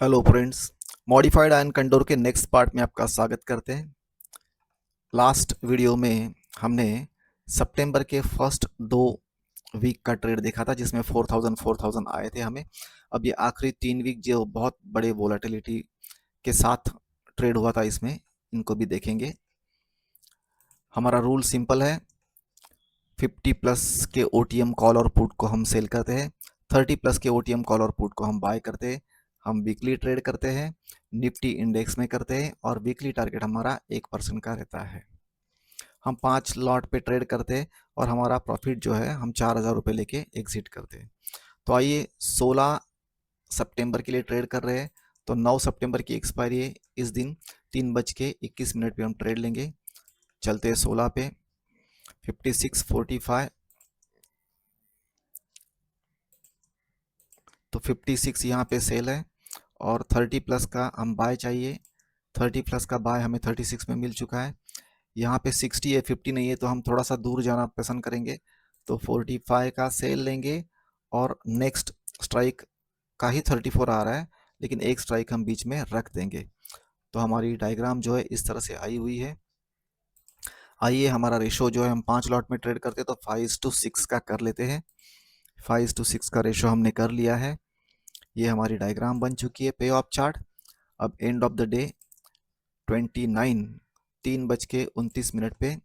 Hello friends. Modified ion कंडोर के next part में आपका स्वागत करते हैं। लास्ट वीडियो में हमने सितंबर के फर्स्ट 2 वीक का ट्रेड देखा था जिसमें 4000 आए थे हमें। अब ये आखिरी 3 वीक जो बहुत बड़े वोलेटिलिटी के साथ ट्रेड हुआ था, इसमें इनको भी देखेंगे। हमारा रूल सिंपल है, 50 प्लस के ओटीएम कॉल और पुट को हम सेल करते हैं, 30 प्लस के ओटीएम कॉल और पुट को हम बाय करते हैं। हम वीकली ट्रेड करते हैं, निफ्टी इंडेक्स में करते हैं और वीकली टारगेट हमारा 1% का रहता है। हम 5 लॉट पे ट्रेड करते हैं और हमारा प्रॉफिट जो है हम 4000 रुपये लेके एग्जिट करते हैं। तो आइए 16 सितंबर के लिए ट्रेड कर रहे हैं, तो 9 सितंबर की एक्सपायरी है। इस दिन 3:21 पे हम ट्रेड लेंगे। चलते हैं 16 पे, 56.45, तो 56 यहाँ पे सेल है और 30 प्लस का हम बाय चाहिए। 30 प्लस का बाय हमें 36 में मिल चुका है। यहाँ पे 60 है, 50 नहीं है, तो हम थोड़ा सा दूर जाना पसंद करेंगे, तो 45 का सेल लेंगे और नेक्स्ट स्ट्राइक का ही 34 आ रहा है, लेकिन एक स्ट्राइक हम बीच में रख देंगे। तो हमारी डायग्राम जो है इस तरह से आई हुई है। आइए हमारा रेशो जो है, हम 5 लॉट में ट्रेड करते हैं तो 5:6 का कर लेते हैं। 5:6 का रेशो हमने कर लिया है। ये हमारी डायग्राम बन चुकी है पे ऑफ चार्ट। अब एंड ऑफ द डे 29 3:29 पे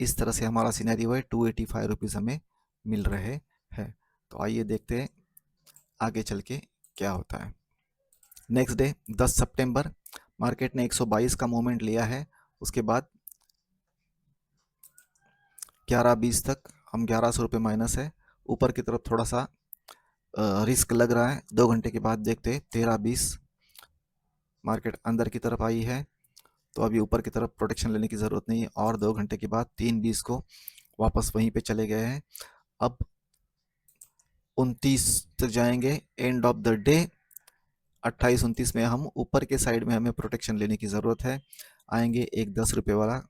इस तरह से हमारा सिनेरियो है, 285 रुपीज़ हमें मिल रहे हैं। तो आइए देखते हैं आगे चल के क्या होता है। नेक्स्ट डे 10 सितंबर, मार्केट ने 122 का मूवमेंट लिया है। उसके बाद 11:20 तक हम 1100 रुपये माइनस है, ऊपर की तरफ थोड़ा सा रिस्क लग रहा है। 2 घंटे के बाद देखते हैं 13:20 मार्केट अंदर की तरफ आई है, तो अभी ऊपर की तरफ प्रोटेक्शन लेने की ज़रूरत नहीं है। और 2 घंटे के बाद 3:20 को वापस वहीं पे चले गए हैं। अब 29 तक जाएंगे, एंड ऑफ द डे 28-29 में हम ऊपर के साइड में हमें प्रोटेक्शन लेने की ज़रूरत है। आएंगे एक 10 रुपये वाला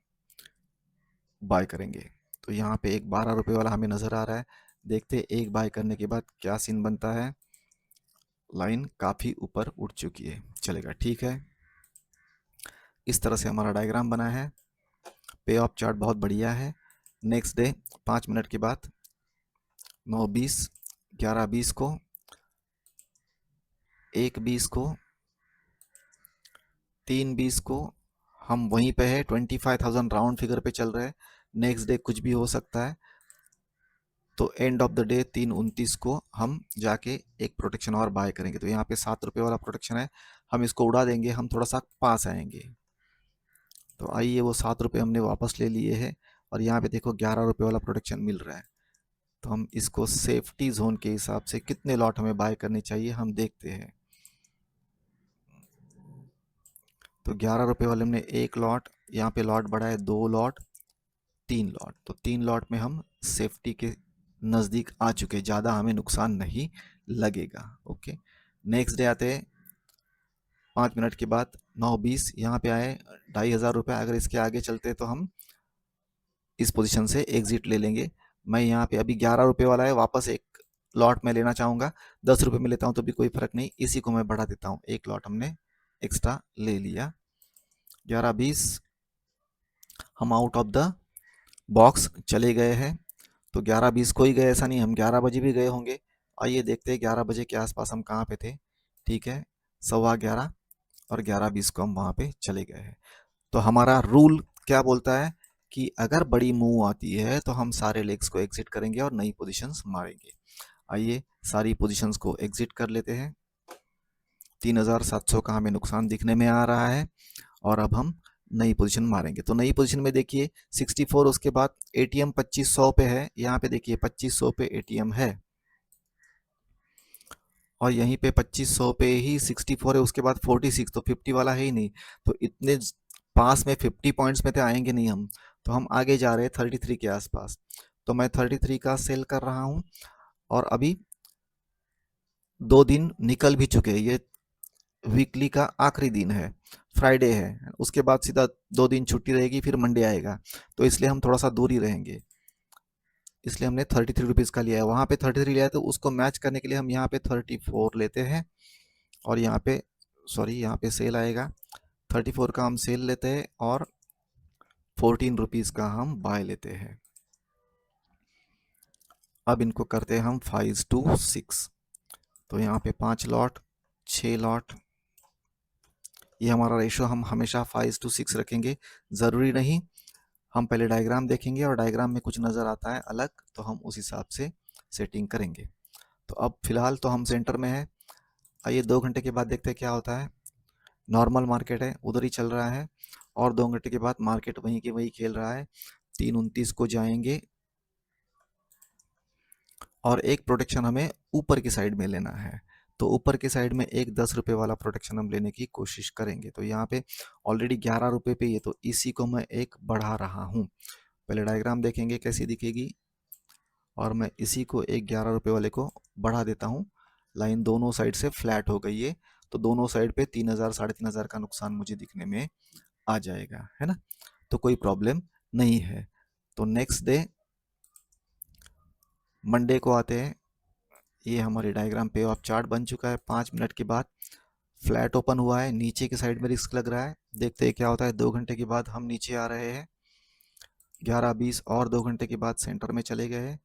बाय करेंगे, तो यहाँ पे एक 12 रुपये वाला हमें नज़र आ रहा है। देखते एक बाय करने के बाद क्या सीन बनता है। लाइन काफ़ी ऊपर उठ चुकी है, चलेगा, ठीक है। इस तरह से हमारा डायग्राम बना है। पे ऑफ चार्ट बहुत बढ़िया है। नेक्स्ट डे 5 मिनट के बाद 9:20, 11:20 को, 1:20 को, 3:20 को हम वहीं पे है। 25,000 राउंड फिगर पे चल रहे हैं। नेक्स्ट डे कुछ भी हो सकता है, तो एंड ऑफ द डे 3:29 को हम जाके एक प्रोटेक्शन और बाय करेंगे। तो यहाँ पे 7 रुपये वाला प्रोटेक्शन है, हम इसको उड़ा देंगे, हम थोड़ा सा पास आएंगे। तो आइए वो 7 रुपये हमने वापस ले लिए हैं और यहाँ पे देखो 11 रुपये वाला प्रोटेक्शन मिल रहा है। तो हम इसको सेफ्टी जोन के हिसाब से कितने लॉट हमें बाय करनी चाहिए हम देखते हैं। तो 11 रुपये वाले हमने एक लॉट, यहाँ पे लॉट बढ़ा है 2 लॉट, 3 लॉट, तो 3 लॉट में हम सेफ्टी के नज़दीक आ चुके, ज़्यादा हमें नुकसान नहीं लगेगा। ओके, नेक्स्ट डे आते हैं 5 मिनट के बाद 9:20, यहाँ पे आए 2,500 रुपये। अगर इसके आगे चलते तो हम इस पोजीशन से एग्जिट ले लेंगे। मैं यहाँ पे अभी 11 रुपये वाला है, वापस एक लॉट में लेना चाहूँगा। 10 रुपये में लेता हूँ तो भी कोई फ़र्क नहीं, इसी को मैं बढ़ा देता हूँ। एक लॉट हमने एक्स्ट्रा ले लिया। 11:20 हम आउट ऑफ द बॉक्स चले गए हैं। तो 11:20 को ही गए, ऐसा नहीं हम 11 बजे भी गए होंगे। आइए देखते हैं 11 बजे के आसपास हम कहाँ पे थे। ठीक है, 11:15 और 11:20 को हम वहाँ पे चले गए हैं। तो हमारा रूल क्या बोलता है कि अगर बड़ी मूव आती है तो हम सारे लेग्स को एग्जिट करेंगे और नई पोजीशंस मारेंगे। आइए सारी पोजीशंस को एग्जिट कर लेते हैं। 3,700 का हमें नुकसान दिखने में आ रहा है और अब हम नई पोजीशन मारेंगे। तो नई पोजीशन में देखिए 64, उसके बाद एटीएम 2500 पे है। यहाँ पे देखिए 2500 पे एटीएम है और यहीं पे 2500 पे ही 64 है, उसके बाद 46, तो 50 वाला है ही नहीं। तो इतने पास में 50 पॉइंट्स में तो आएंगे नहीं हम, तो हम आगे जा रहे हैं 33 के आसपास। तो मैं 33 का सेल कर रहा हूँ और अभी 2 दिन निकल भी चुके हैं। ये वीकली का आखिरी दिन है, फ्राइडे है, उसके बाद सीधा 2 दिन छुट्टी रहेगी, फिर मंडे आएगा। तो इसलिए हम थोड़ा सा दूर ही रहेंगे, इसलिए हमने 33 रुपीज़ का लिया है। वहाँ पे 33 लिया है, तो उसको मैच करने के लिए हम यहाँ पे 34 लेते हैं और यहाँ पे यहाँ पे सेल आएगा, 34 का हम सेल लेते हैं और 14 रुपीज़ का हम बाय लेते हैं। अब इनको करते हैं हम 5 to 6। तो यहाँ पे 5 लॉट, 6 लॉट, ये हमारा रेशो हम हमेशा 5 to 6 रखेंगे। ज़रूरी नहीं, हम पहले डायग्राम देखेंगे और डायग्राम में कुछ नज़र आता है अलग तो हम उस हिसाब से सेटिंग करेंगे। तो अब फिलहाल तो हम सेंटर में है। आइए 2 घंटे के बाद देखते हैं क्या होता है। नॉर्मल मार्केट है, उधर ही चल रहा है और 2 घंटे के बाद मार्केट वहीं के वहीं खेल रहा है। 3:29 को जाएंगे और एक प्रोटेक्शन हमें ऊपर की साइड में लेना है। तो ऊपर की साइड में एक 10 रुपये वाला प्रोटेक्शन हम लेने की कोशिश करेंगे। तो यहाँ पे ऑलरेडी 11 रुपये पे ये, तो इसी को मैं एक बढ़ा रहा हूँ। पहले डायग्राम देखेंगे कैसी दिखेगी और मैं इसी को एक 11 रुपये वाले को बढ़ा देता हूँ। लाइन दोनों साइड से फ्लैट हो गई है, तो दोनों साइड पे 3,000 3,500 का नुकसान मुझे दिखने में आ जाएगा, है ना। तो कोई प्रॉब्लम नहीं है। तो नेक्स्ट डे मंडे को आते हैं। ये हमारी डायग्राम पे ऑफ चार्ट बन चुका है। 5 मिनट के बाद फ्लैट ओपन हुआ है, नीचे की साइड में रिस्क लग रहा है। देखते हैं क्या होता है। 2 घंटे के बाद हम नीचे आ रहे हैं 11:20 और 2 घंटे के बाद सेंटर में चले गए हैं।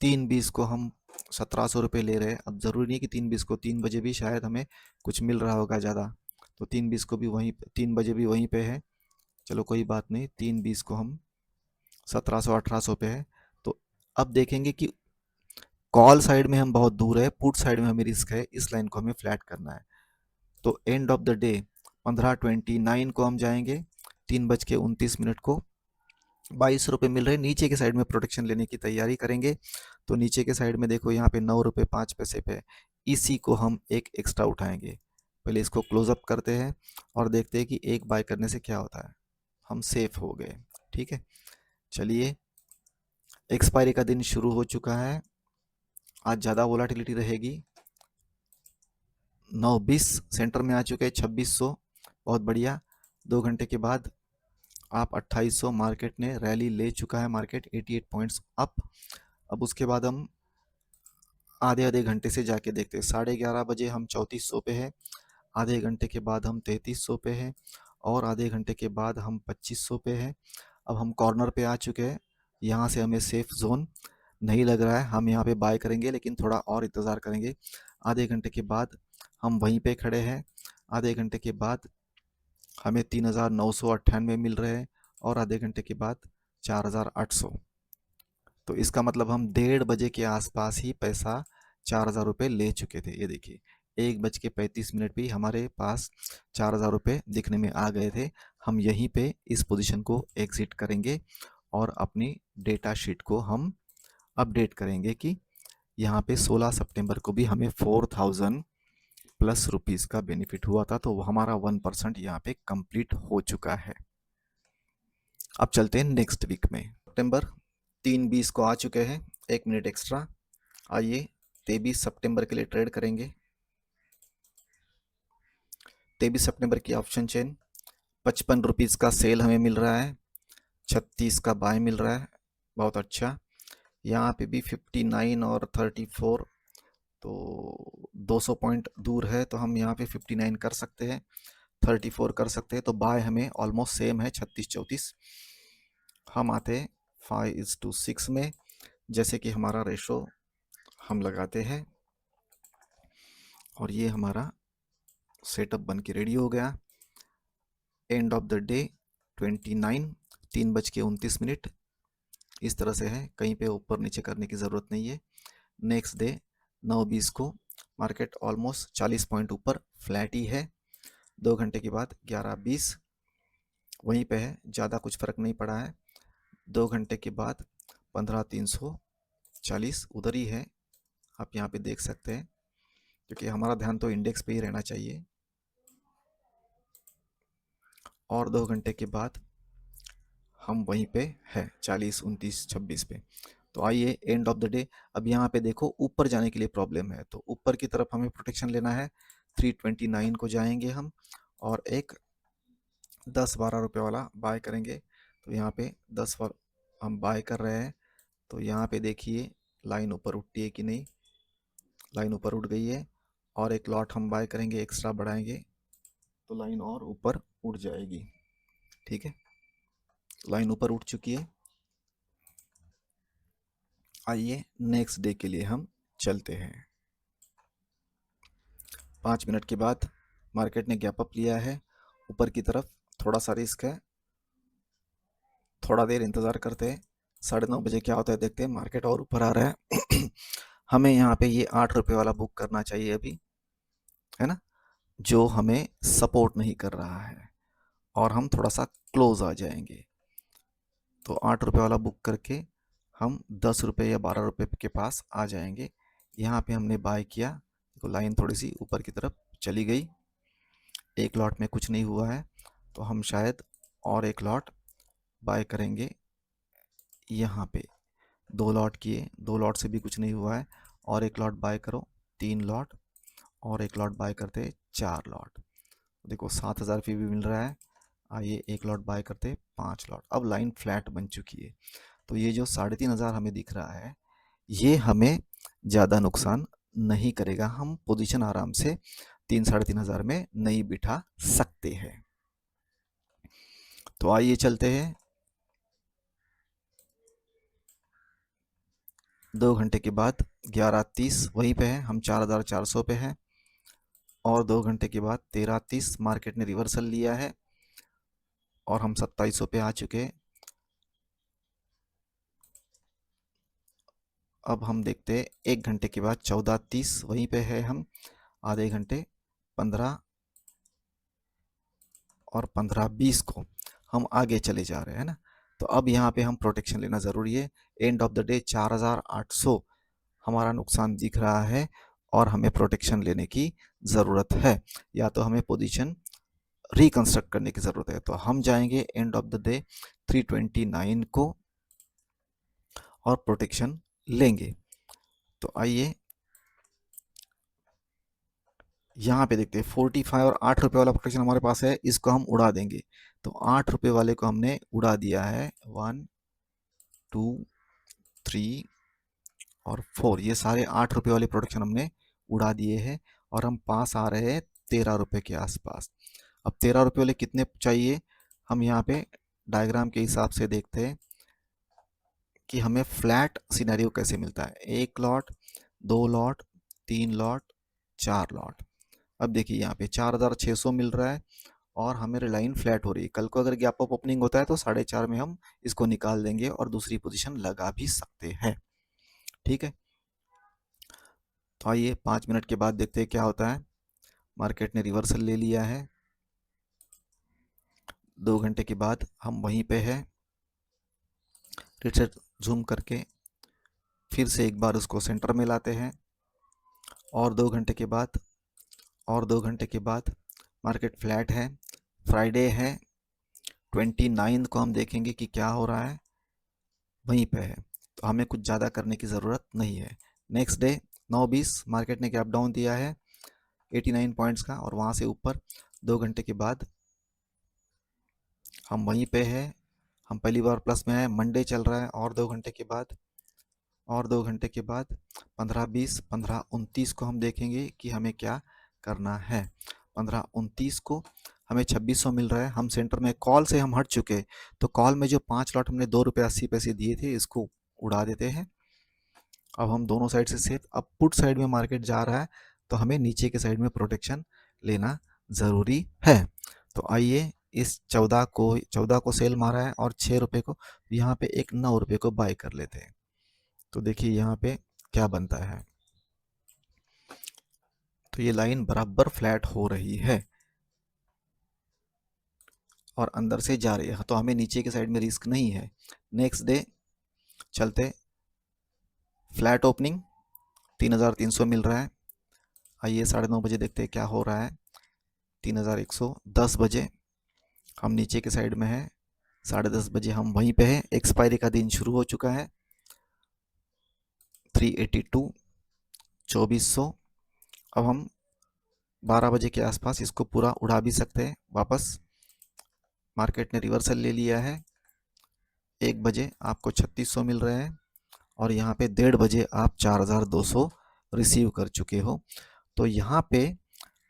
3:20 को हम 1,700 रुपये ले रहे हैं। अब ज़रूरी नहीं कि 3:20 को, 3 बजे भी शायद हमें कुछ मिल रहा होगा ज़्यादा, तो 3:20 को भी वहीं, 3 बजे भी वहीं पे है। चलो कोई बात नहीं, 3:20 को हम 1,700 1800 पे है। तो अब देखेंगे कि कॉल साइड में हम बहुत दूर है, पुट साइड में हमें रिस्क है, इस लाइन को हमें फ्लैट करना है। तो एंड ऑफ द डे 15:29 को हम जाएंगे, 3:29 को 22 रुपये मिल रहे हैं। नीचे के साइड में प्रोटेक्शन लेने की तैयारी करेंगे। तो नीचे के साइड में देखो यहाँ पे 9 रुपये 5 पैसे पे, इसी को हम एक एक्स्ट्रा उठाएंगे। पहले इसको क्लोजअप करते हैं और देखते हैं कि एक बाय करने से क्या होता है। हम सेफ हो गए, ठीक है। चलिए, एक्सपायरी का दिन शुरू हो चुका है। आज ज़्यादा वोलाटिलिटी रहेगी। 9:20 सेंटर में आ चुके हैं, 2600, बहुत बढ़िया। 2 घंटे के बाद आप 2800, मार्केट ने रैली ले चुका है, मार्केट 88 पॉइंट्स अप। अब उसके बाद हम आधे आधे घंटे से जाके देखते हैं। 11:30 बजे हम 3400 पे है, आधे घंटे के बाद हम 3300 पे है और आधे घंटे के बाद हम 2500 पे है। अब हम कॉर्नर पे आ चुके हैं, यहाँ से हमें सेफ जोन नहीं लग रहा है। हम यहाँ पे बाय करेंगे लेकिन थोड़ा और इंतज़ार करेंगे। आधे घंटे के बाद हम वहीं पे खड़े हैं। आधे घंटे के बाद हमें 3,998 मिल रहे हैं और आधे घंटे के बाद 4,800। तो इसका मतलब हम 1:30 बजे के आसपास ही पैसा 4,000 रुपये ले चुके थे। ये देखिए, 1:35 भी हमारे पास 4,000 रुपये दिखने में आ गए थे। हम यहीं पे इस पोजीशन को एग्जिट करेंगे और अपनी डेटा शीट को हम अपडेट करेंगे कि यहाँ पे 16 सितंबर को भी हमें 4,000 प्लस रुपीज़ का बेनिफिट हुआ था। तो हमारा 1% यहाँ पे कंप्लीट हो चुका है। अब चलते हैं नेक्स्ट वीक में। सितंबर 3:20 को आ चुके हैं, 1 मिनट एक्स्ट्रा। आइए 23 सितंबर के लिए ट्रेड करेंगे। 23 सितंबर की ऑप्शन चेन, 55 रुपीज़ का सेल हमें मिल रहा है, 36 का बाय मिल रहा है, बहुत अच्छा। यहाँ पे भी 59 और 34, तो 200 पॉइंट दूर है, तो हम यहाँ पे 59 कर सकते हैं, 34 कर सकते हैं। तो बाय हमें ऑलमोस्ट सेम है, 36 34। हम आते हैं 5:6 में। जैसे कि हमारा रेशो हम लगाते हैं और ये हमारा सेटअप बन के रेडी हो गया। End of the day 29, 3:29। इस तरह से है, कहीं पे ऊपर नीचे करने की ज़रूरत नहीं है। नेक्स्ट डे 9:20 को मार्केट ऑलमोस्ट 40 पॉइंट ऊपर फ्लैट ही है। 2 घंटे के बाद 11:20 वहीं पे है, ज़्यादा कुछ फ़र्क नहीं पड़ा है। 2 घंटे के बाद 15,340 उधर ही है, आप यहाँ पे देख सकते हैं, क्योंकि हमारा ध्यान तो इंडेक्स पे ही रहना चाहिए। और 2 घंटे के बाद हम वहीं पे है, 40 29 26 पे। तो आइए एंड ऑफ द डे, अब यहाँ पे देखो ऊपर जाने के लिए प्रॉब्लम है, तो ऊपर की तरफ हमें प्रोटेक्शन लेना है। 329 को जाएंगे हम और एक 10-12 रुपये वाला बाय करेंगे। तो यहाँ पे 10 हम बाय कर रहे हैं। तो यहाँ पे देखिए लाइन ऊपर उठती है कि नहीं, लाइन ऊपर उठ गई है और एक लॉट हम बाय करेंगे, एक्स्ट्रा बढ़ाएंगे तो लाइन और ऊपर उठ जाएगी। ठीक है, लाइन ऊपर उठ चुकी है। आइए नेक्स्ट डे के लिए हम चलते हैं। 5 मिनट के बाद मार्केट ने गैप अप लिया है ऊपर की तरफ, थोड़ा सा रिस्क है, थोड़ा देर इंतज़ार करते हैं। 9:30 क्या होता है देखते हैं। मार्केट और ऊपर आ रहा है हमें यहाँ पे ये 8 रुपये वाला बुक करना चाहिए अभी, है ना, जो हमें सपोर्ट नहीं कर रहा है, और हम थोड़ा सा क्लोज आ जाएंगे। तो 8 रुपये वाला बुक करके हम 10 रुपये या 12 रुपये के पास आ जाएंगे। यहाँ पे हमने बाय किया तो लाइन थोड़ी सी ऊपर की तरफ चली गई, एक लॉट में कुछ नहीं हुआ है तो हम शायद और एक लॉट बाय करेंगे। यहाँ पे 2 लॉट किए, 2 लॉट से भी कुछ नहीं हुआ है, और एक लॉट बाय करो, 3 लॉट, और एक लॉट बाय करते 4 लॉट। देखो 7,000 भी मिल रहा है। आइए एक लॉट बाय करते 5 लॉट। अब लाइन फ्लैट बन चुकी है, तो ये जो 3,500 हमें दिख रहा है ये हमें ज़्यादा नुकसान नहीं करेगा। हम पोजीशन आराम से 3-3,500 में नहीं बिठा सकते हैं। तो आइए चलते हैं। 2 घंटे के बाद 11:30 वहीं पे है, हम 4,400 पे हैं। और 2 घंटे के बाद 13:30 मार्केट ने रिवर्सल लिया है और हम 2700 पे आ चुके हैं। अब हम देखते हैं 1 घंटे के बाद 14:30 वहीं पे है हम, आधे घंटे 15 और 15:20 को हम आगे चले जा रहे हैं ना। तो अब यहाँ पे हम प्रोटेक्शन लेना ज़रूरी है। एंड ऑफ द डे 4,800 हमारा नुकसान दिख रहा है और हमें प्रोटेक्शन लेने की ज़रूरत है, या तो हमें पोजीशन रिकंस्ट्रक्ट करने की ज़रूरत है। तो हम जाएंगे एंड ऑफ द डे 329 को और प्रोटेक्शन लेंगे। तो आइए यहाँ पे देखते हैं 45 और 8 रुपये वाला प्रोटेक्शन हमारे पास है, इसको हम उड़ा देंगे। तो 8 रुपये वाले को हमने उड़ा दिया है, 1 2 3 और 4, ये सारे 8 रुपये वाले प्रोटेक्शन हमने उड़ा दिए हैं और हम पास आ रहे हैं 13 रुपये के आसपास। अब 13 रुपये वाले कितने चाहिए, हम यहाँ पे डायग्राम के हिसाब से देखते हैं कि हमें फ्लैट सिनेरियो कैसे मिलता है। 1 लॉट, 2 लॉट, 3 लॉट, 4 लॉट। अब देखिए यहाँ पे 4,600 मिल रहा है और हमें लाइन फ्लैट हो रही है। कल को अगर गैप अप ओपनिंग होता है तो 4.5 में हम इसको निकाल देंगे और दूसरी पोजीशन लगा भी सकते हैं। ठीक है, तो आइए 5 मिनट के बाद देखते हैं क्या होता है। मार्केट ने रिवर्सल ले लिया है। 2 घंटे के बाद हम वहीं पे है। रिसेट जूम करके फिर से एक बार उसको सेंटर में लाते हैं और 2 घंटे के बाद, और 2 घंटे के बाद मार्केट फ्लैट है। फ्राइडे है, 29 को हम देखेंगे कि क्या हो रहा है, वहीं पे है, तो हमें कुछ ज़्यादा करने की ज़रूरत नहीं है। नेक्स्ट डे 9:20 मार्केट ने गैप डाउन दिया है 89 पॉइंट्स का और वहाँ से ऊपर 2 घंटे के बाद हम वहीं पे है। हम पहली बार प्लस में है, मंडे चल रहा है, और 2 घंटे के बाद, और 2 घंटे के बाद 15-20, 15-29 को हम देखेंगे कि हमें क्या करना है। 15-29 को हमें 2600 मिल रहा है। हम सेंटर में कॉल से हम हट चुके, तो कॉल में जो 5 लॉट हमने 2 रुपये 80 पैसे दिए थे इसको उड़ा देते हैं। अब हम दोनों साइड से सेफ। अब पुट साइड में मार्केट जा रहा है तो हमें नीचे के साइड में प्रोटेक्शन लेना ज़रूरी है। तो आइए इस 14 को सेल मारा है और 6 रुपये को, यहाँ पे एक 9 रुपये को बाय कर लेते हैं। तो देखिए यहाँ पे क्या बनता है, तो ये लाइन बराबर फ्लैट हो रही है और अंदर से जा रही है, तो हमें नीचे के साइड में रिस्क नहीं है। नेक्स्ट डे चलते, फ्लैट ओपनिंग 3,300 मिल रहा है। आइए 9:30 देखते हैं क्या हो रहा है। 3,100, 10 बजे हम नीचे के साइड में है, 10:30 हम वहीं पे है। एक्सपायरी का दिन शुरू हो चुका है। 382, 2400। अब हम 12 बजे के आसपास इसको पूरा उड़ा भी सकते हैं वापस। मार्केट ने रिवर्सल ले लिया है। 1 बजे आपको 3600 मिल रहे हैं और यहाँ पे 1:30 बजे आप 4,200 रिसीव कर चुके हो। तो यहाँ पे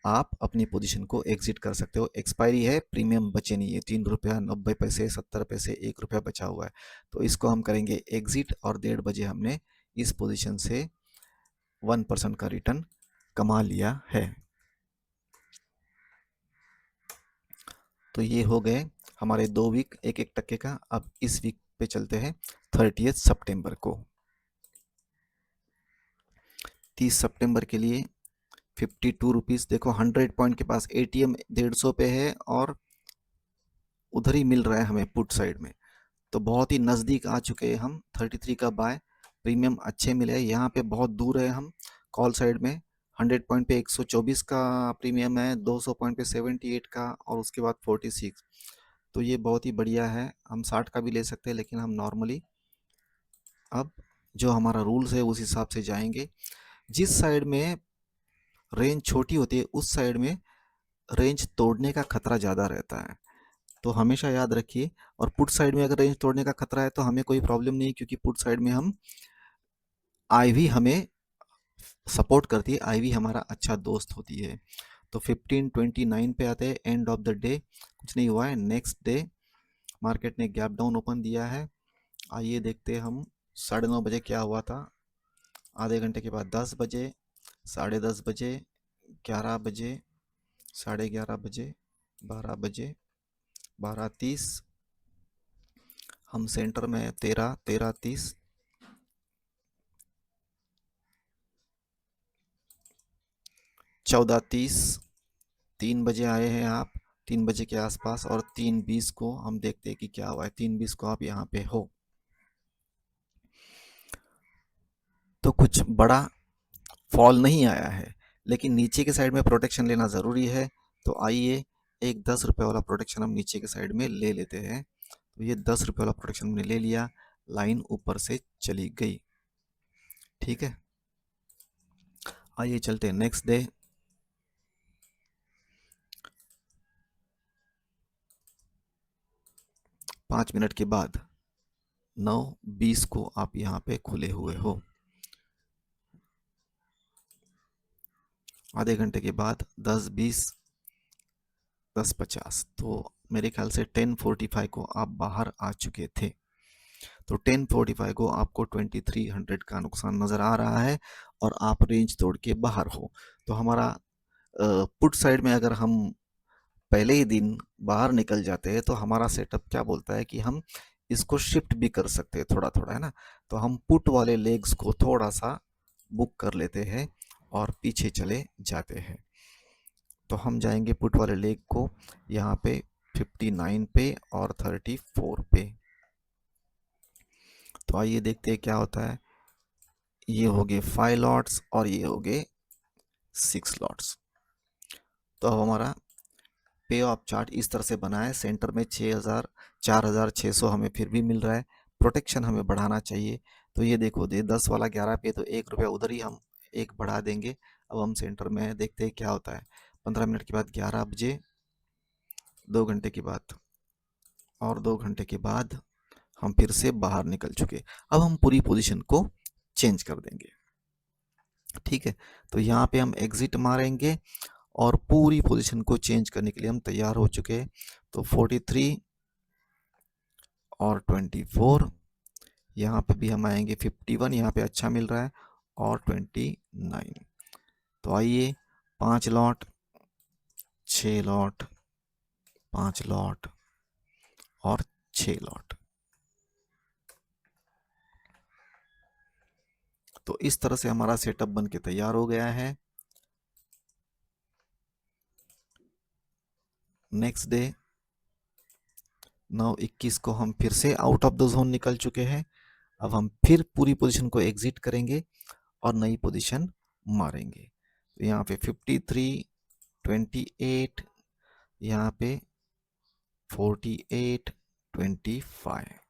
आप अपनी पोजीशन को एग्जिट कर सकते हो। एक्सपायरी है, प्रीमियम बचे नहीं है, 3 रुपया 90 पैसे 70 पैसे 1 रुपया बचा हुआ है। तो इसको हम करेंगे एग्जिट और 1:30 बजे हमने इस पोजीशन से 1% का रिटर्न कमा लिया है। तो ये हो गए हमारे 2 वीक 1-1 टक्के का। अब इस वीक पे चलते हैं 30 सितंबर को। 30 सितंबर के लिए 52 रुपीज़। देखो 100 पॉइंट के पास एटीएम 150 पे है और उधर ही मिल रहा है हमें पुट साइड में। तो बहुत ही नज़दीक आ चुके हैं हम। 33 का बाय, प्रीमियम अच्छे मिले। यहाँ पे बहुत दूर है हम कॉल साइड में। 100 पॉइंट पे 124 का प्रीमियम है, 200 पॉइंट पे 78 का और उसके बाद 46। तो ये बहुत ही बढ़िया है। हम 60 का भी ले सकते हैं, लेकिन हम नॉर्मली अब जो हमारा रूल्स है उस हिसाब से जाएंगे। जिस साइड में रेंज छोटी होती है उस साइड में रेंज तोड़ने का खतरा ज़्यादा रहता है, तो हमेशा याद रखिए। और पुट साइड में अगर रेंज तोड़ने का खतरा है तो हमें कोई प्रॉब्लम नहीं, क्योंकि पुट साइड में हम आईवी हमें सपोर्ट करती है, आईवी हमारा अच्छा दोस्त होती है। तो 1529 पे आते हैं, एंड ऑफ द डे कुछ नहीं हुआ है। नेक्स्ट डे मार्केट ने गैप डाउन ओपन दिया है। आइए देखते हैं हम 9:30 बजे क्या हुआ था। आधे घंटे के बाद 10 बजे, 10:30 बजे, 11 बजे, 11:30 बजे, 12 बजे, 12:30। हम सेंटर में 13:30, 14:30, 3 बजे आए हैं आप, 3 बजे के आसपास। और 3:20 को हम देखते हैं कि क्या हुआ है। 3:20 को आप यहाँ पे हो, तो कुछ बड़ा फॉल नहीं आया है, लेकिन नीचे के साइड में प्रोटेक्शन लेना ज़रूरी है। तो आइए एक 10 रुपये वाला प्रोटेक्शन हम नीचे के साइड में ले लेते हैं। तो ये 10 रुपये वाला प्रोटेक्शन हमने ले लिया, लाइन ऊपर से चली गई। ठीक है, आइए चलते हैं नेक्स्ट डे। 5 मिनट के बाद 9:20 को आप यहाँ पे खुले हुए हो। आधे घंटे के बाद 10:20, 10:50, तो मेरे ख्याल से 10:45 को आप बाहर आ चुके थे। तो 10:45 को आपको 2300 का नुकसान नज़र आ रहा है और आप रेंज तोड़ के बाहर हो। तो हमारा पुट साइड में अगर हम पहले ही दिन बाहर निकल जाते हैं तो हमारा सेटअप क्या बोलता है कि हम इसको शिफ्ट भी कर सकते हैं थोड़ा थोड़ा, है ना। तो हम पुट वाले लेग्स को थोड़ा सा बुक कर लेते हैं और पीछे चले जाते हैं। तो हम जाएंगे पुट वाले लेग को यहाँ पे 59 पे और 34 पे। तो आइए देखते हैं क्या होता है। ये हो गए 5 लॉट्स और ये हो गए 6 लॉट्स। तो अब हमारा पे ऑफ चार्ट इस तरह से बना है। सेंटर में 6000, 4600 हमें फिर भी मिल रहा है। प्रोटेक्शन हमें बढ़ाना चाहिए। तो ये देखो दे 10 वाला 11 पे, तो 1 रुपया उधर ही हम एक बढ़ा देंगे। अब हम सेंटर में देखते हैं क्या होता है। 15 मिनट के बाद 11 बजे, 2 घंटे के बाद और 2 घंटे के बाद हम फिर से बाहर निकल चुके। अब हम पूरी पोजीशन को चेंज कर देंगे। ठीक है, तो यहाँ पे हम एग्जिट मारेंगे और पूरी पोजीशन को चेंज करने के लिए हम तैयार हो चुके हैं। तो 43 और 24, यहाँ पे भी हम आएंगे 51, यहाँ पे अच्छा मिल रहा है, और 29। तो आइए 5 लॉट, 6 लॉट, 5 लॉट और 6 लॉट। तो इस तरह से हमारा सेटअप बन के तैयार हो गया है। नेक्स्ट डे 9:21 को हम फिर से आउट ऑफ द जोन निकल चुके हैं। अब हम फिर पूरी पोजीशन को एग्जिट करेंगे और नई पोजीशन मारेंगे। तो यहाँ पे 53, 28, यहाँ पे 48, 25।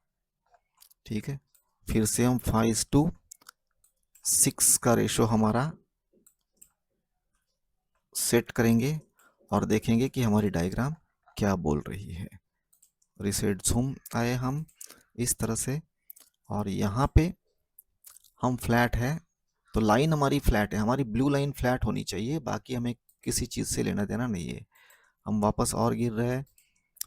ठीक है, फिर से हम 5:6 का रेशो हमारा सेट करेंगे और देखेंगे कि हमारी डायग्राम क्या बोल रही है। रिसेट झूम आए हम इस तरह से, और यहाँ पे हम फ्लैट है तो लाइन हमारी फ्लैट है, हमारी ब्लू लाइन फ्लैट होनी चाहिए, बाकी हमें किसी चीज़ से लेना देना नहीं है। हम वापस और गिर रहे हैं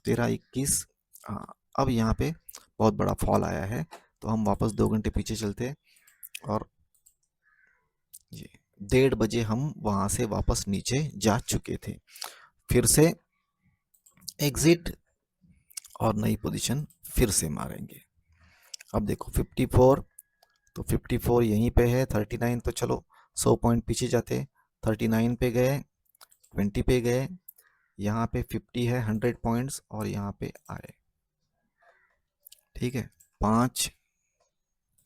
13-21। हाँ, अब यहाँ पे बहुत बड़ा फॉल आया है, तो हम वापस 2 घंटे पीछे चलते हैं और ये 1:30 बजे हम वहाँ से वापस नीचे जा चुके थे। फिर से एग्जिट और नई पोजीशन फिर से मारेंगे। अब देखो 54, तो 54 यहीं पे है, 39 तो चलो 100 पॉइंट पीछे जाते, 39 पे गए, 20 पे गए, यहाँ पे 50 है, 100 पॉइंट्स, और यहाँ पे आए। ठीक है, 5,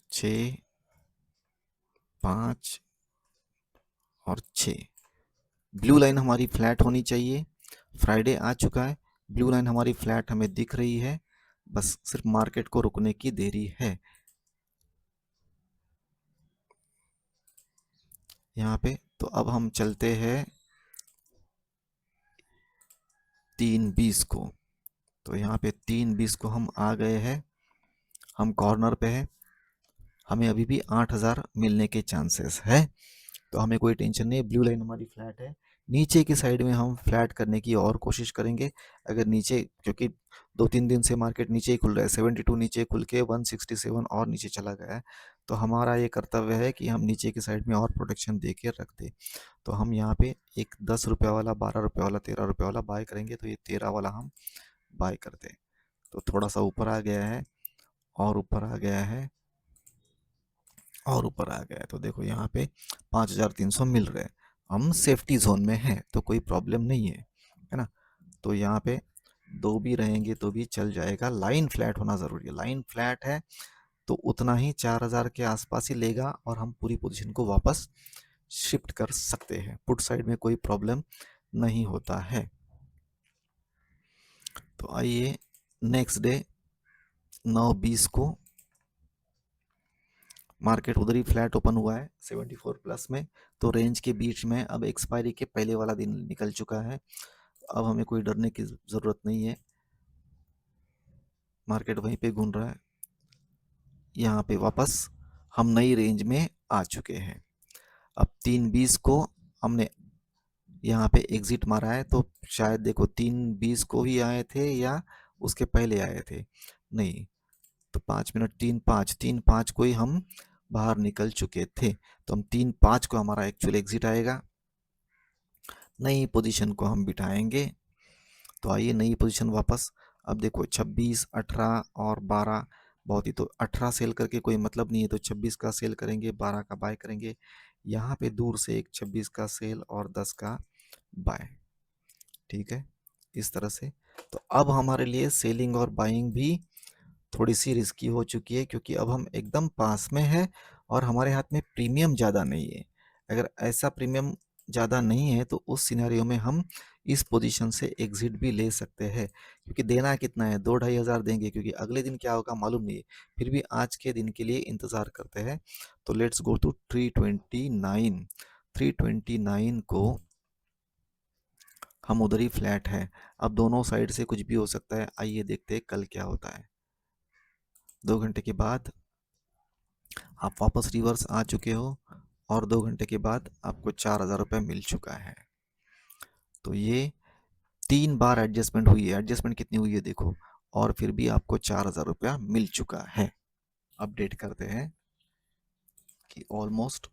6, 5 और 6। ब्लू लाइन हमारी फ्लैट होनी चाहिए। फ्राइडे आ चुका है, ब्लू लाइन हमारी फ्लैट हमें दिख रही है, बस सिर्फ मार्केट को रुकने की देरी है यहाँ पे। तो अब हम चलते हैं 3:20 को। तो यहाँ पे 3:20 को हम आ गए हैं, हम कॉर्नर पे हैं, हमें अभी भी 8,000 मिलने के चांसेस है, तो हमें कोई टेंशन नहीं है। ब्लू लाइन हमारी फ्लैट है, नीचे की साइड में हम फ्लैट करने की और कोशिश करेंगे। अगर नीचे, क्योंकि 2-3 दिन से मार्केट नीचे ही खुल रहा है, 72 नीचे खुल के 167 और नीचे चला गया है, तो हमारा ये कर्तव्य है कि हम नीचे की साइड में और प्रोटेक्शन दे के रख दें। तो हम यहाँ पे एक 10 रुपये वाला, 12 रुपये वाला, 13 रुपये वाला बाय करेंगे, तो ये 13 वाला हम बाय करते हैं। तो थोड़ा सा ऊपर आ गया है, और ऊपर आ गया है, और ऊपर आ गया है, तो देखो यहाँ पे 5,300 मिल रहे हैं, हम सेफ्टी जोन में हैं, तो कोई प्रॉब्लम नहीं है ना। तो यहाँ पे दो भी रहेंगे तो भी चल जाएगा, लाइन फ्लैट होना ज़रूरी है। लाइन फ्लैट है तो उतना ही 4,000 के आसपास ही लेगा, और हम पूरी पोजीशन को वापस शिफ्ट कर सकते हैं, पुट साइड में कोई प्रॉब्लम नहीं होता है। तो आइए नेक्स्ट डे 9:20 को मार्केट उधर ही फ्लैट ओपन हुआ है 74 प्लस में, तो रेंज के बीच में। अब एक्सपायरी के पहले वाला दिन निकल चुका है, अब हमें कोई डरने की ज़रूरत नहीं है, मार्केट वहीं पे घूम रहा है। यहाँ पे वापस हम नई रेंज में आ चुके हैं। अब 3:20 को हमने यहाँ पे एग्जिट मारा है, तो शायद देखो 3:20 को ही आए थे या उसके पहले आए थे, नहीं, तो 5 मिनट, 3:05 को ही हम बाहर निकल चुके थे, तो हम 3:05 को हमारा एक्चुअल एग्जिट आएगा, नई पोजीशन को हम बिठाएंगे। तो आइए नई पोजीशन वापस। अब देखो 26, 18 और 12 बहुत ही, तो 18 सेल करके कोई मतलब नहीं है, तो 26 का सेल करेंगे, 12 का बाय करेंगे। यहाँ पे दूर से एक 26 का सेल और 10 का बाय, ठीक है, इस तरह से। तो अब हमारे लिए सेलिंग और बाइंग भी थोड़ी सी रिस्की हो चुकी है, क्योंकि अब हम एकदम पास में है और हमारे हाथ में प्रीमियम ज़्यादा नहीं है। अगर ऐसा प्रीमियम ज़्यादा नहीं है तो उस सिनेरियो में हम इस पोजीशन से एग्जिट भी ले सकते हैं, क्योंकि देना कितना है, 2-2.5 हज़ार देंगे, क्योंकि अगले दिन क्या होगा मालूम नहीं है। फिर भी आज के दिन के लिए इंतज़ार करते हैं। तो लेट्स गो टू 329। 329 को हम उधर ही फ्लैट है, अब दोनों साइड से कुछ भी हो सकता है। आइए देखते हैं कल क्या होता है। 2 घंटे के बाद आप वापस रिवर्स आ चुके हो, और 2 घंटे के बाद आपको 4,000 रुपये मिल चुका है। तो ये 3 बार एडजस्टमेंट हुई है, एडजस्टमेंट कितनी हुई है देखो, और फिर भी आपको 4,000 रुपया मिल चुका है। अपडेट करते हैं कि ऑलमोस्ट